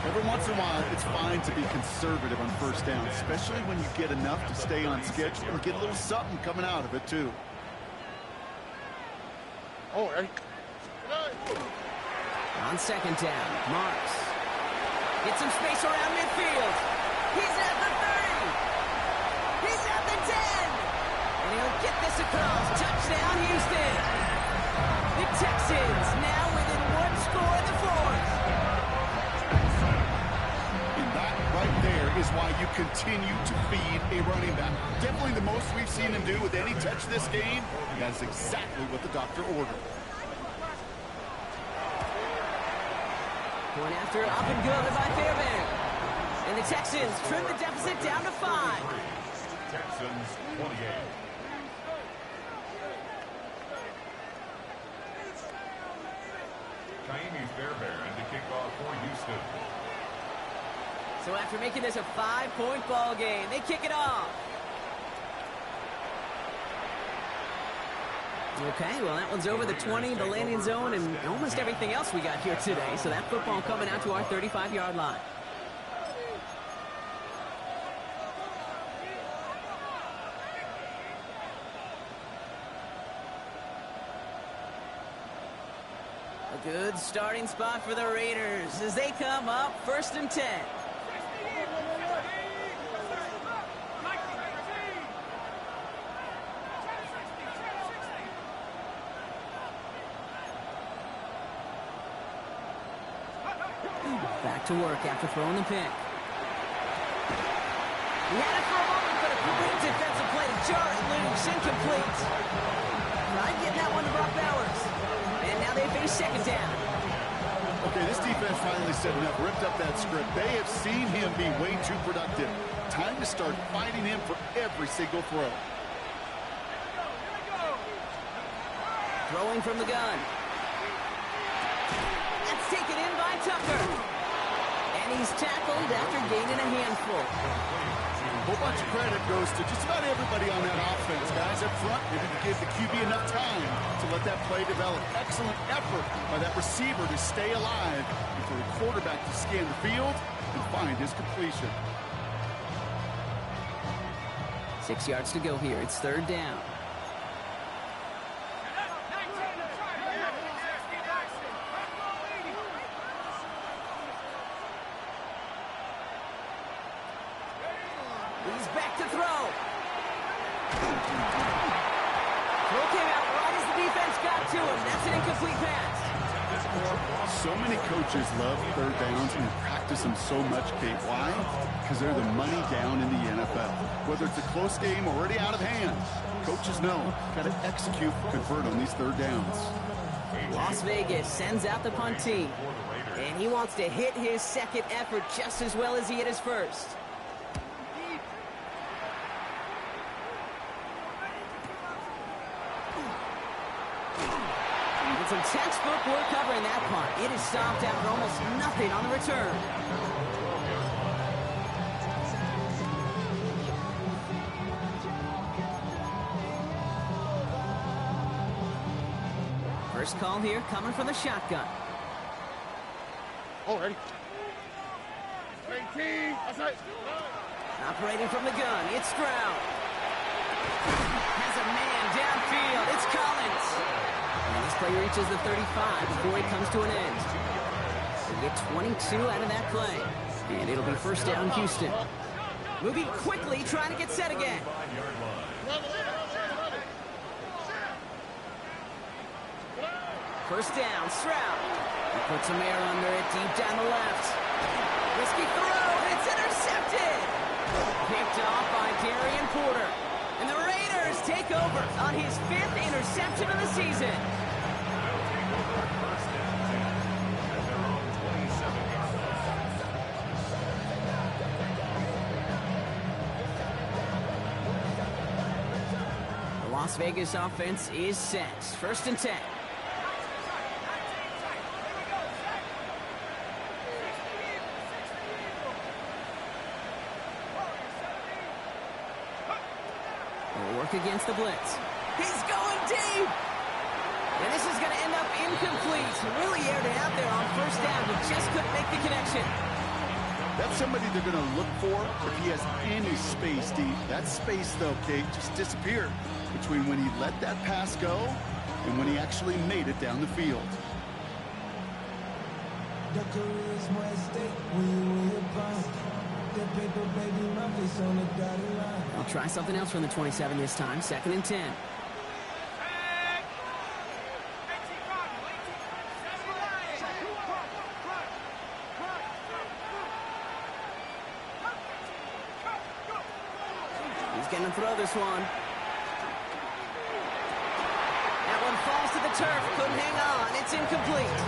Every once in a while, it's fine to be conservative on 1st down, especially when you get enough to stay on schedule and get a little something coming out of it, too. Oh, right. On 2nd down, Marks gets some space around midfield. He's at the 30. He's at the 10. And he'll get this across. Touchdown, Houston. The Texans now within 1 score in the 4th. And that right there is why you continue to feed a running back. Definitely the most we've seen him do with any touch this game. That's exactly what the doctor ordered. Going after it, up and good by Fairbairn. And the Texans trim the deficit down to 5. Texans 28. Kaimi Fairbairn to kick off for Houston. So after making this a 5-point ball game, they kick it off. Okay, well, that one's over the 20, the landing zone, and almost everything else we got here today. So that football coming out to our 35-yard line. A good starting spot for the Raiders as they come up 1st and 10. Back to work after throwing the pick. He had it for a moment, but a great defensive play to jar it loose, incomplete. Tried getting that one to Brock Bowers. And now they face 2nd down. Okay, this defense finally set enough, ripped up that script. They have seen him be way too productive. Time to start fighting him for every single throw. Throwing from the gun. That's taken in by Tucker. And he's tackled after gaining a handful. A whole bunch of credit goes to just about everybody on that offense. Guys up front, they didn't give the QB enough time to let that play develop. Excellent effort by that receiver to stay alive and for the quarterback to scan the field and find his completion. 6 yards to go here. It's 3rd down. He's back to throw. Throw came out right as the defense got to him. That's an incomplete pass. So many coaches love 3rd downs and practice them so much, Kate. Why? Because they're the money down in the NFL. Whether whether it's a close game already out of hand. Coaches know, got to execute, convert on these third downs. Las Vegas sends out the punt team. And he wants to hit his second effort just as well as he hit his first. And some textbook work covering that punt. It is stopped after almost nothing on the return. First call here coming from the shotgun. Ready. 18. Outside. Operating from the gun, it's Stroud. Has a man downfield, it's Collins. And this play reaches the 35 before he comes to an end. They get 22 out of that play. And it'll be first down Houston. Moving quickly, trying to get set again. First down, Stroud. He puts some air under it, deep down the left. Risky throw, and it's intercepted. Picked off by Darian Porter. And the Raiders take over on his 5th interception of the season. The Las Vegas offense is set. First and 10. Against the blitz. He's going deep! And this is going to end up incomplete. Really aired it out there on first down, but just couldn't make the connection. That's somebody they're going to look for if he has any space deep. That space, though, Kate, just disappeared between when he let that pass go and when he actually made it down the field. I'll try something else from the 27 this time. Second and 10. He's going to throw this one. That one falls to the turf. Couldn't hang on. It's incomplete.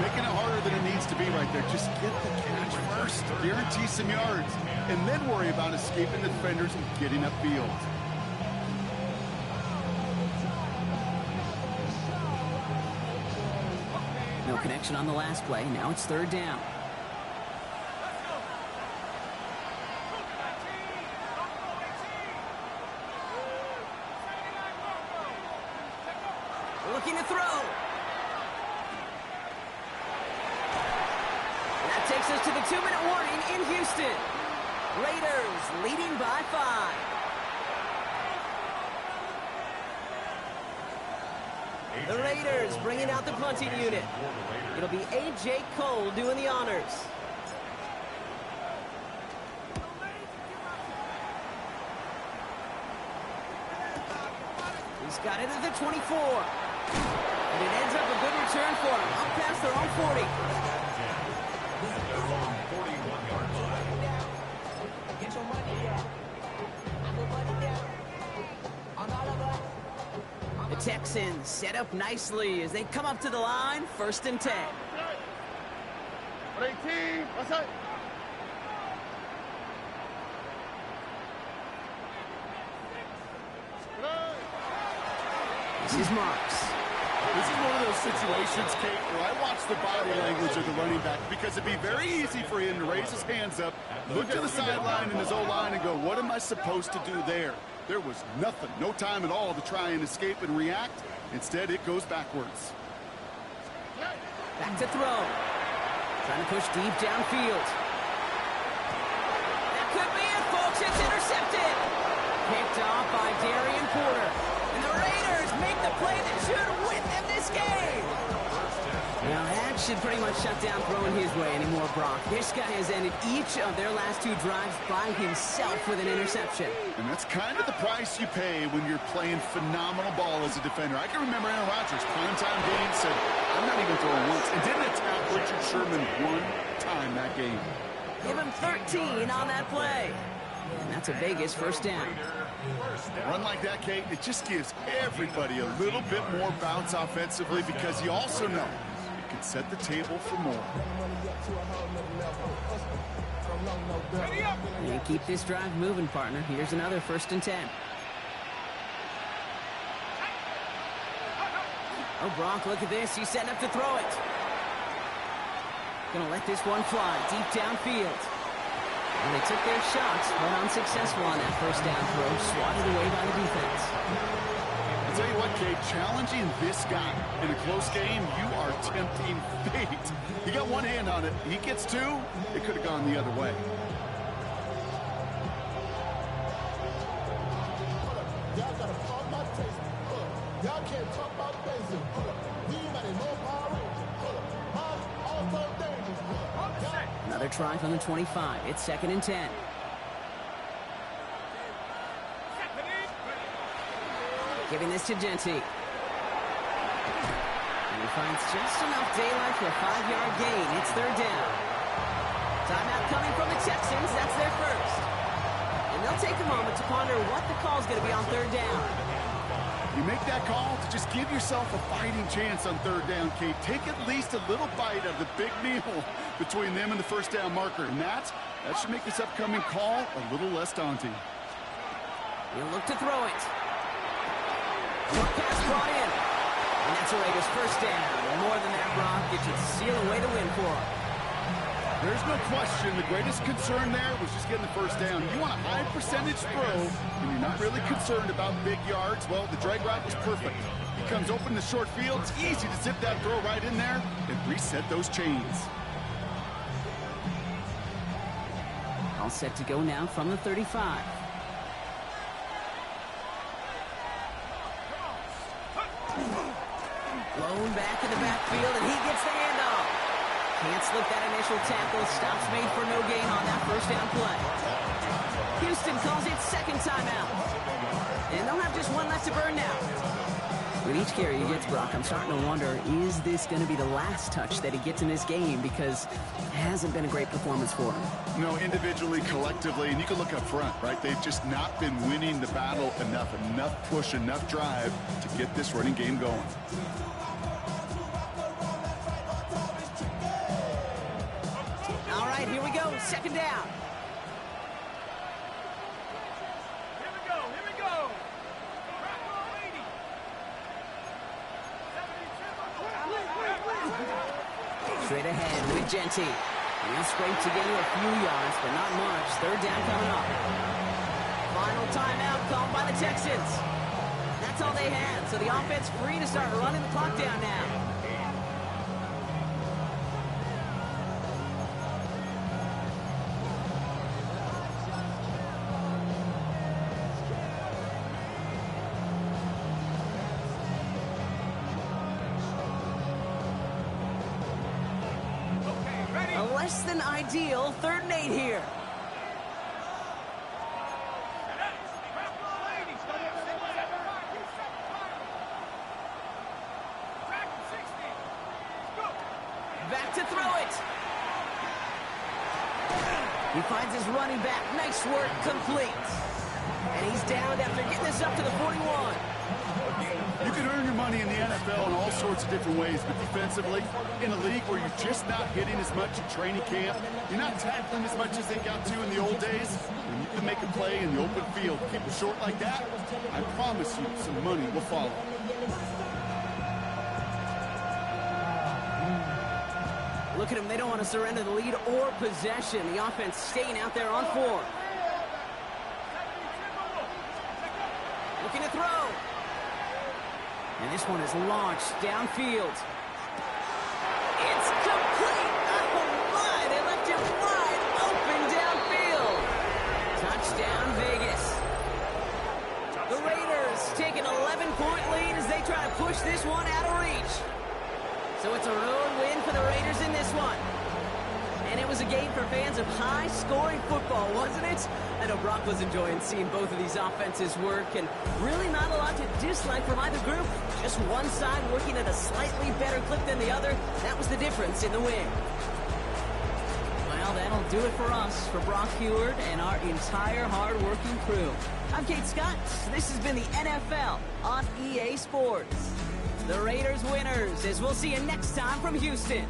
Making it harder than it needs to be right there. Just get the catch first. Guarantee some yards. And then worry about escaping the defenders and getting upfield. No connection on the last play. Now it's third down. Looking to throw. That takes us to the 2-minute warning in Houston. Raiders leading by 5. The Raiders bringing out the punting unit. It'll be A.J. Cole doing the honors. He's got it at the 24. And it ends up a good return for him. Up past their own 40. The Texans set up nicely as they come up to the line. First and 10. 18. Outside. This is Marks. This is one of those situations, Kate, where I watch the body language of the running back because it'd be very easy for him to raise his hands up, look to the sideline in his O-line and go, what am I supposed to do there? There was nothing, no time at all to try and escape and react. Instead, it goes backwards. Back to throw. Trying to push deep downfield. That could be it, folks. It's intercepted. Picked off by Darian Porter. And the Raiders make the play that should win them this game. Now, that should pretty much shut down throwing his way anymore, Brock. This guy has ended each of their last 2 drives by himself with an interception. And that's kind of the price you pay when you're playing phenomenal ball as a defender. I can remember Aaron Rodgers, primetime game, said, I'm not even throwing once, and didn't attack Richard Sherman one time that game. Give him 13 on that play. And That's a Vegas first down. A run like that, Kate, it just gives everybody a little bit more bounce offensively because you also know it can set the table for more. And keep this drive moving, partner. Here's another 1st and 10. Oh, Gronk, look at this. He's setting up to throw it. Gonna let this one fly deep downfield. And they took their shots, but unsuccessful on that 1st down throw, swatted away by the defense. I'll tell you what, Kate, challenging this guy in a close game, you are tempting fate. He got one hand on it. He gets two, it could have gone the other way. Y'all gotta pump my taste. Y'all can't talk about basic. Anybody know Power Rangers? I'm also dangerous. Another try from the 25. It's 2nd and 10. Giving this to Genty. And he finds just enough daylight for a 5-yard gain. It's 3rd down. Timeout coming from the Texans. That's their first. And they'll take a moment to ponder what the call's going to be on 3rd down. You make that call to just give yourself a fighting chance on 3rd down, Kate. Take at least a little bite of the big meal between them and the 1st down marker. And that should make this upcoming call a little less daunting. He'll look to throw it. Short pass brought in. And that's a Raiders 1st down. And more than that, Gronk, it should seal a way to win for him. There's no question the greatest concern there was just getting the 1st down. You want a high percentage throw, and you're not really concerned about big yards. Well, the drag route was perfect. He comes open in the short field. It's easy to zip that throw right in there and reset those chains. All set to go now from the 35. Blown back in the backfield, and he gets the handoff. Can't slip that initial tackle. Stops made for no gain on that 1st down play. Houston calls it 2nd timeout. And they'll have just one left to burn now. With each carry he gets, Brock, I'm starting to wonder, is this going to be the last touch that he gets in this game? Because it hasn't been a great performance for him. No, individually, collectively, and you can look up front, right? They've just not been winning the battle enough push, enough drive to get this running game going. All right, here we go. 2nd down. Here we go. Straight ahead with Genty. He'll scrape together a few yards, but not much. 3rd down coming up. Final timeout called by the Texans. That's all they had, so the offense free to start running the clock down now. Less than ideal 3rd and 8 here. Back to throw it. He finds his running back. Nice work, complete. And he's down after getting this up to the 41. You can earn your money in the NFL in all sorts of different ways, but defensively, in a league where you're just not hitting as much in training camp, you're not tackling as much as they got to in the old days, when you can make a play in the open field, keep it short like that, I promise you some money will follow. Look at them. They don't want to surrender the lead or possession. The offense staying out there on 4. Looking to throw. And this one is launched downfield. It's complete. Oh, my. They left it wide open downfield. Touchdown, Vegas. The Raiders take an 11-point lead as they try to push this one out of reach. So it's a road win for the Raiders in this one. And it was a game for fans of high-scoring football, wasn't it? I know Brock was enjoying seeing both of these offenses work, and really not a lot to dislike from either group. Just one side working at a slightly better clip than the other. That was the difference in the win. Well, that that'll do it for us, for Brock Huard and our entire hard-working crew. I'm Kate Scott. This has been the NFL on EA Sports. The Raiders winners, as we'll see you next time from Houston.